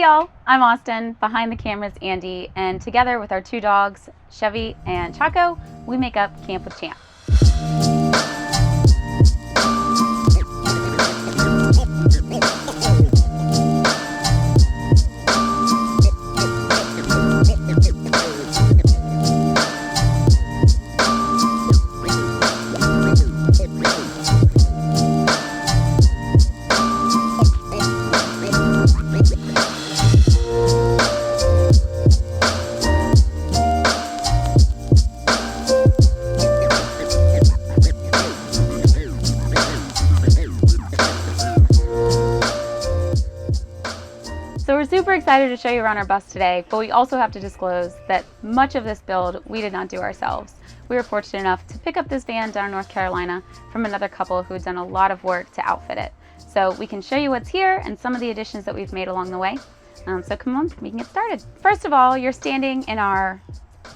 Hey y'all, I'm Austin, behind the camera's Andy, and together with our two dogs, Chevy and Chaco, we make up Camp with Champ. So we're super excited to show you around our bus today, but we also have to disclose that much of this build we did not do ourselves. We were fortunate enough to pick up this van down in North Carolina from another couple who had done a lot of work to outfit it. So we can show you what's here and some of the additions that we've made along the way. So come on, we can get started. First of all, you're standing in our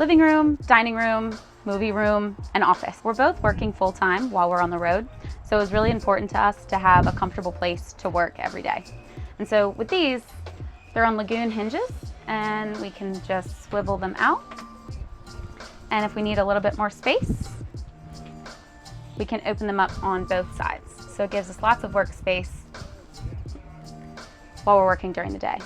living room, dining room, movie room, and office. We're both working full-time while we're on the road, so it was really important to us to have a comfortable place to work every day. And so with these, they're on lagoon hinges, and we can just swivel them out. And if we need a little bit more space, we can open them up on both sides. So it gives us lots of workspace while we're working during the day.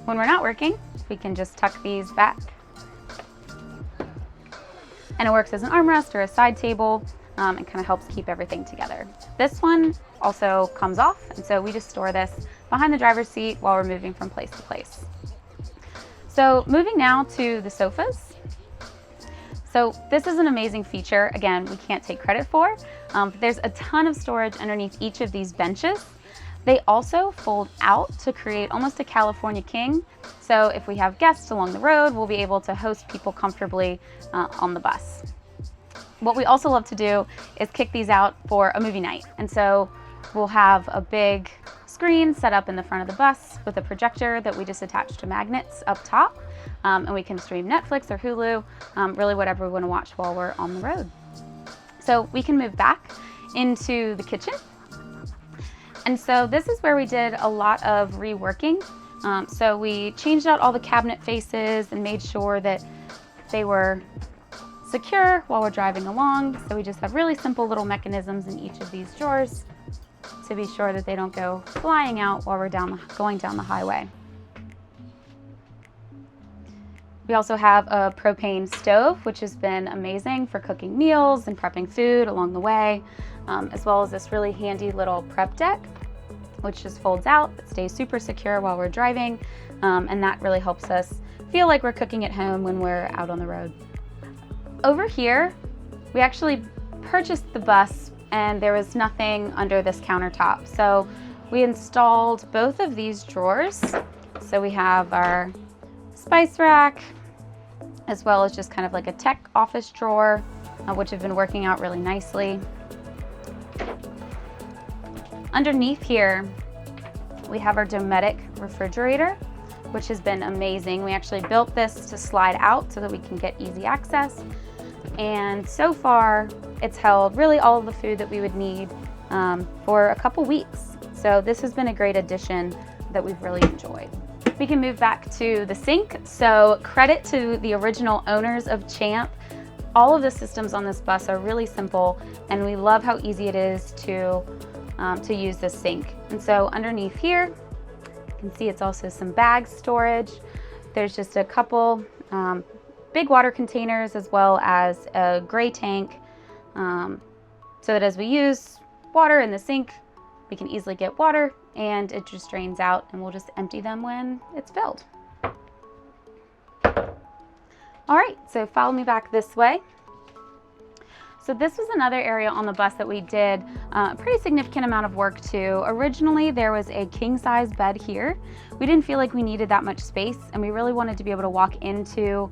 When we're not working, we can just tuck these back. And it works as an armrest or a side table, and kind of helps keep everything together. This one also comes off, and so we just store this behind the driver's seat while we're moving from place to place. So moving now to the sofas. So this is an amazing feature. Again, we can't take credit for, but there's a ton of storage underneath each of these benches. They also fold out to create almost a California king. So if we have guests along the road, we'll be able to host people comfortably on the bus. What we also love to do is kick these out for a movie night. And so we'll have a big screen set up in the front of the bus with a projector that we just attach to magnets up top. And we can stream Netflix or Hulu, really whatever we want to watch while we're on the road. So we can move back into the kitchen. And so this is where we did a lot of reworking. So we changed out all the cabinet faces and made sure that they were secure while we're driving along. So we just have really simple little mechanisms in each of these drawers to be sure that they don't go flying out while we're going down the highway. We also have a propane stove, which has been amazing for cooking meals and prepping food along the way, as well as this really handy little prep deck, which just folds out. It stays super secure while we're driving, and that really helps us feel like we're cooking at home when we're out on the road. Over here, we actually purchased the bus and there was nothing under this countertop. So we installed both of these drawers. So we have our spice rack, as well as just kind of like a tech office drawer, which have been working out really nicely. Underneath here, we have our Dometic refrigerator, which has been amazing. We actually built this to slide out so that we can get easy access. And so far, it's held really all of the food that we would need for a couple weeks. So this has been a great addition that we've really enjoyed. We can move back to the sink. So credit to the original owners of Champ. All of the systems on this bus are really simple, and we love how easy it is to use this sink. And so underneath here, you can see it's also some bag storage. There's just a couple big water containers, as well as a gray tank, so that as we use water in the sink, we can easily get water and it just drains out, and we'll just empty them when it's filled. All right, so follow me back this way. So this was another area on the bus that we did a pretty significant amount of work to. Originally, there was a king-size bed here. We didn't feel like we needed that much space, and we really wanted to be able to walk into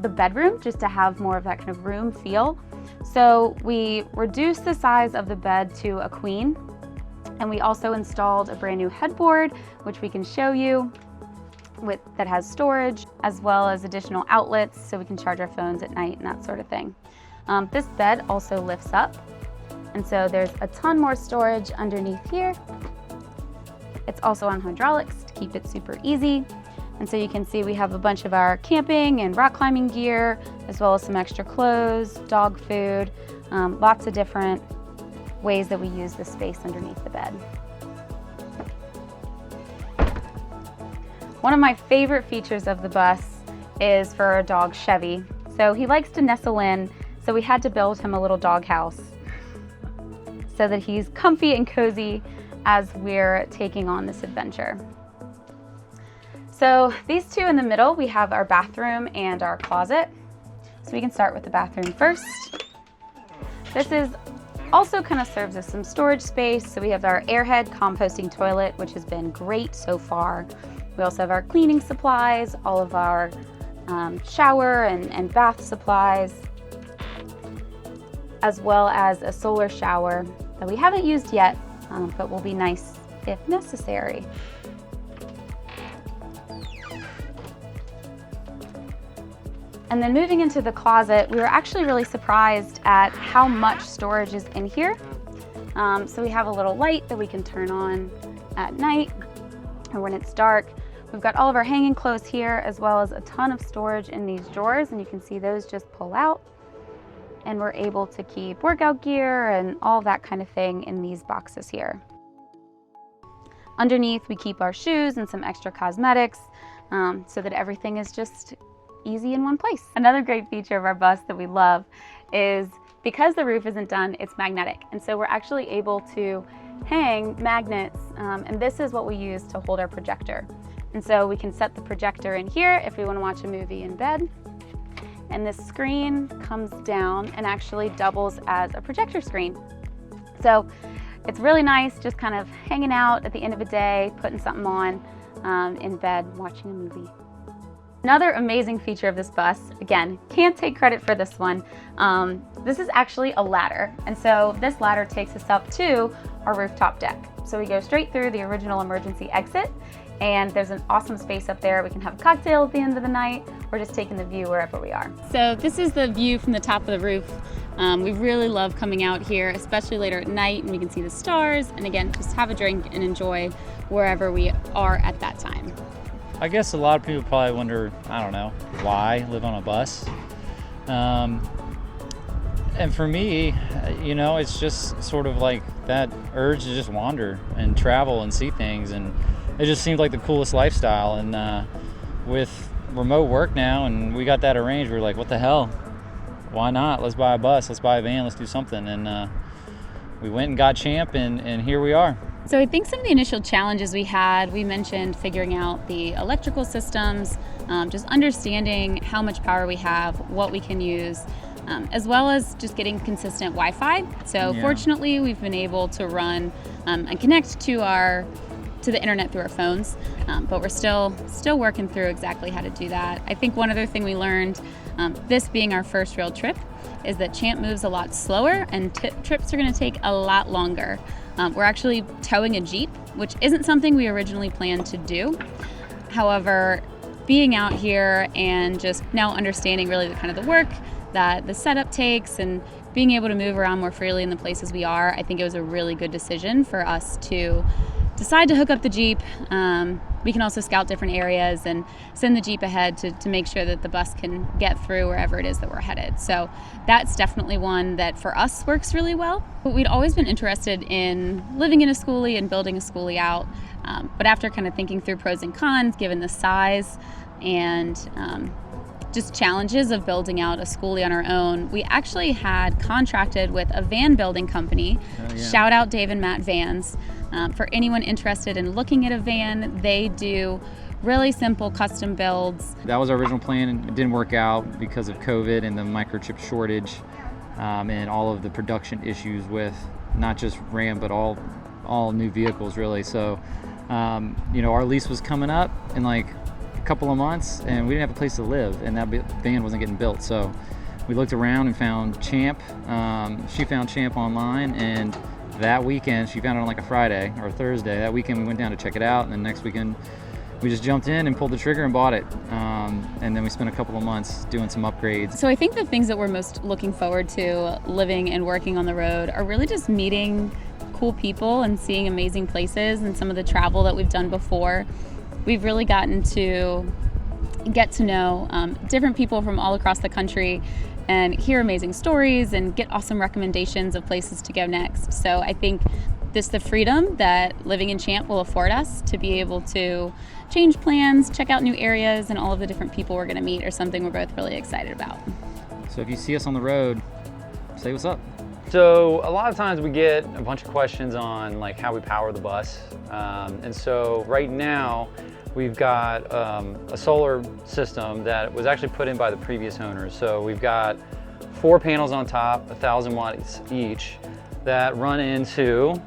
the bedroom just to have more of that kind of room feel. So we reduced the size of the bed to a queen, and we also installed a brand new headboard, which we can show you, that has storage, as well as additional outlets so we can charge our phones at night and that sort of thing. This bed also lifts up, and so there's a ton more storage underneath here. It's also on hydraulics to keep it super easy. And so you can see we have a bunch of our camping and rock climbing gear, as well as some extra clothes, dog food, lots of different ways that we use the space underneath the bed. One of my favorite features of the bus is for our dog Chevy. So he likes to nestle in, so we had to build him a little dog house so that he's comfy and cozy as we're taking on this adventure. So these two in the middle, we have our bathroom and our closet. So we can start with the bathroom first. This is also kind of serves as some storage space. So we have our airhead composting toilet, which has been great so far. We also have our cleaning supplies, all of our shower and bath supplies, as well as a solar shower that we haven't used yet, but will be nice if necessary. And then moving into the closet, we were actually really surprised at how much storage is in here. So we have a little light that we can turn on at night or when it's dark. We've got all of our hanging clothes here, as well as a ton of storage in these drawers, and you can see those just pull out. And we're able to keep workout gear and all that kind of thing in these boxes here. Underneath, we keep our shoes and some extra cosmetics so that everything is just easy in one place. Another great feature of our bus that we love is because the roof isn't done, it's magnetic. And so we're actually able to hang magnets, and this is what we use to hold our projector. And so we can set the projector in here if we want to watch a movie in bed. And this screen comes down and actually doubles as a projector screen. So it's really nice just kind of hanging out at the end of the day, putting something on in bed, watching a movie. Another amazing feature of this bus, again, can't take credit for this one, this is actually a ladder. And so this ladder takes us up to our rooftop deck. So we go straight through the original emergency exit, and there's an awesome space up there. We can have a cocktail at the end of the night, or just taking the view wherever we are. So this is the view from the top of the roof. We really love coming out here, especially later at night, and we can see the stars, and again, just have a drink and enjoy wherever we are at that time. I guess a lot of people probably wonder, I don't know, why live on a bus? And for me, you know, it's just sort of like that urge to just wander and travel and see things, and it just seemed like the coolest lifestyle. And with remote work now, and we got that arranged, we were like, what the hell? Why not? Let's buy a bus, let's buy a van, let's do something. And we went and got Champ, and here we are. So I think some of the initial challenges we had, we mentioned figuring out the electrical systems, just understanding how much power we have, what we can use, as well as just getting consistent Wi-Fi. So fortunately, we've been able to run and connect to the internet through our phones, but we're still working through exactly how to do that. I think one other thing we learned, this being our first real trip, is that Champ moves a lot slower, and trips are going to take a lot longer. We're actually towing a Jeep, which isn't something we originally planned to do. However, being out here and just now understanding really the kind of the work that the setup takes and being able to move around more freely in the places we are, I think it was a really good decision for us to decide to hook up the Jeep. We can also scout different areas and send the Jeep ahead to make sure that the bus can get through wherever it is that we're headed. So that's definitely one that for us works really well. But we'd always been interested in living in a skoolie and building a skoolie out. But after kind of thinking through pros and cons, given the size and just challenges of building out a skoolie on our own, we actually had contracted with a van building company. Shout out Dave and Matt Vans. For anyone interested in looking at a van, they do really simple custom builds. That was our original plan, and it didn't work out because of COVID and the microchip shortage, and all of the production issues with not just Ram but all new vehicles really. So you know, our lease was coming up in like a couple of months, and we didn't have a place to live, and that van wasn't getting built. So we looked around and found Champ. She found Champ online, and that weekend, she found it on like a Friday or a Thursday. That weekend we went down to check it out, and then next weekend we just jumped in and pulled the trigger and bought it. And then we spent a couple of months doing some upgrades. So I think the things that we're most looking forward to living and working on the road are really just meeting cool people and seeing amazing places and some of the travel that we've done before, we've really gotten to get to know different people from all across the country and hear amazing stories and get awesome recommendations of places to go next. So I think the freedom that living in Champ will afford us to be able to change plans, check out new areas, and all of the different people we're going to meet are something we're both really excited about. So if you see us on the road, say what's up. So a lot of times we get a bunch of questions on like how we power the bus. And so right now we've got a solar system that was actually put in by the previous owners. So we've got 4 panels on top, 1,000 watts each, that run into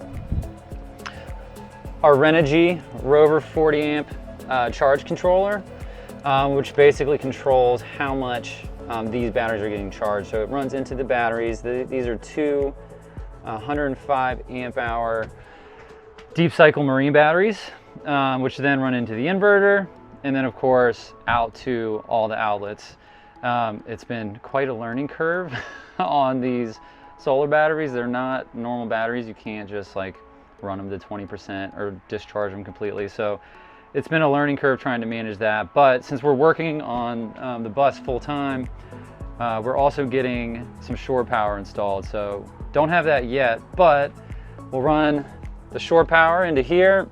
our Renogy Rover 40 amp charge controller, which basically controls how much these batteries are getting charged. So it runs into the batteries. These are 2 105 amp hour deep cycle marine batteries, which then run into the inverter, and then of course out to all the outlets. It's been quite a learning curve on these solar batteries. They're not normal batteries. You can't just like run them to 20% or discharge them completely. So it's been a learning curve trying to manage that. But since we're working on the bus full time, we're also getting some shore power installed. So don't have that yet, but we'll run the shore power into here.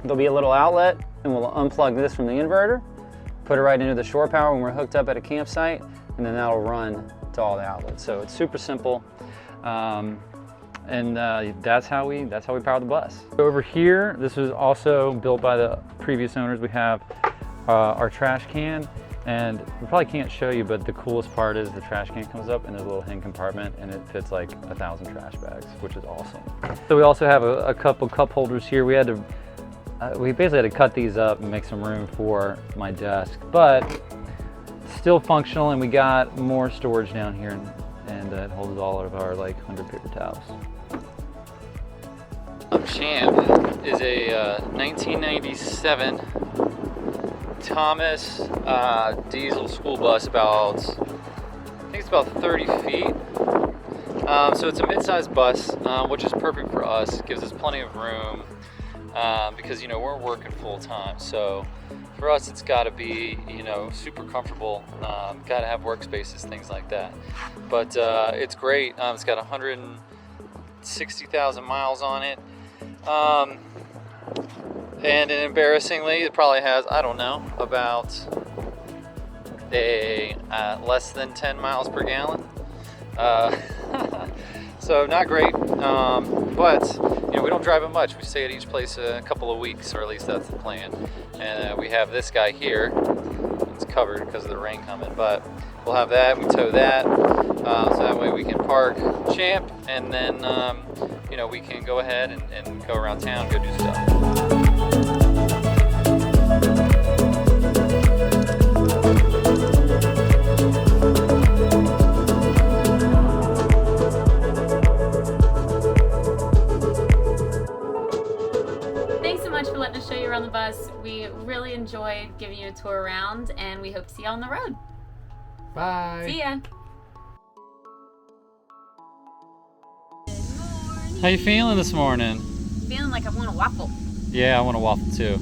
There'll be a little outlet, and we'll unplug this from the inverter, put it right into the shore power when we're hooked up at a campsite, and then that'll run to all the outlets. So it's super simple. That's how we power the bus. Over here, this was also built by the previous owners. We have our trash can, and we probably can't show you, but the coolest part is the trash can comes up and there's a little hang compartment, and it fits like 1,000 trash bags, which is awesome. So we also have a couple cup holders here. We basically had to cut these up and make some room for my desk, but still functional, and we got more storage down here, and it holds all of our like 100 paper towels. Champ is a 1997 Thomas diesel school bus, I think it's about 30 feet. So it's a mid-sized bus, which is perfect for us. It gives us plenty of room because, you know, we're working full time. So for us, it's got to be, you know, super comfortable. Got to have workspaces, things like that. But it's great. It's got 160,000 miles on it. And embarrassingly, it probably has, I don't know, about less than 10 miles per gallon. So not great, but you know, we don't drive it much. We stay at each place a couple of weeks, or at least that's the plan. And we have this guy here. It's covered because of the rain coming, but we'll have that. We tow that, so that way we can park Champ, and then you know, we can go ahead and go around town, go do stuff. Thanks so much for letting us show you around the bus. We really enjoyed giving you a tour around, and we hope to see you on the road. Bye. See ya. How you feeling this morning? Feeling like I want a waffle. Yeah, I want a waffle too.